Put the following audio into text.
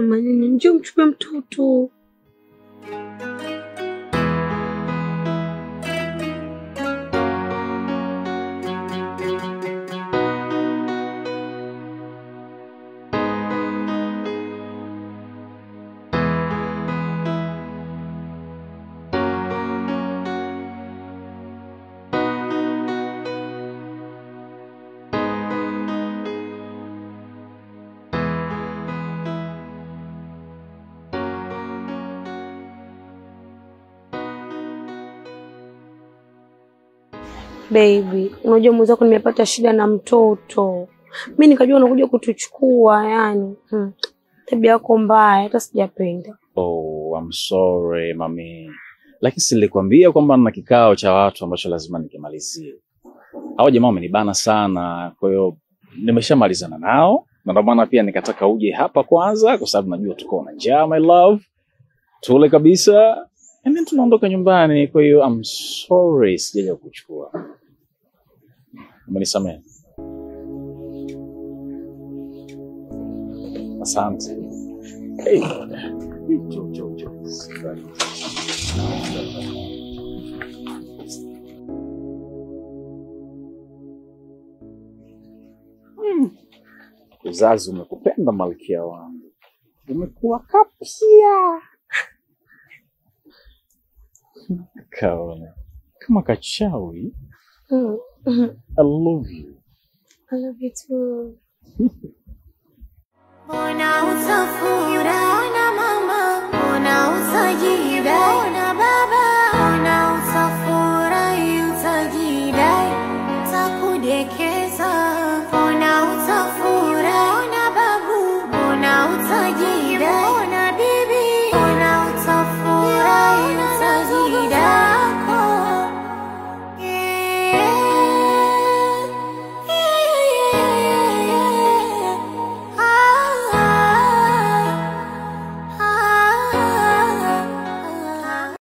mama nini, njoo mchukue mtoto. Baby, unajua mwenzako nimepata shida na mtoto. Mimi nikajua unakuja kutuchukua yani. Tabia yako mbaya, hata sijapenda. Oh, I'm sorry, mami. Lakini silikwambia kwamba nina kikao cha watu ambacho lazima nikimalizie. Hao jamaa wamenibana sana, kwa hiyo nimeshamalizana nao. Na ndio maana pia nikataka uje hapa kwanza kwa sababu najua tuko na njaa, my love. Tule kabisa. And then tunaondoka nyumbani, kwa hiyo I'm sorry sijaja kuchukua. Umenisamehe? Asante. Hey. Jo. Uzazi umekupenda malkia wangu. Umekuwa kapia. Kaona. Kama kachawi. I love you. I love you too. Mbona usafura na mama, mbona usajida.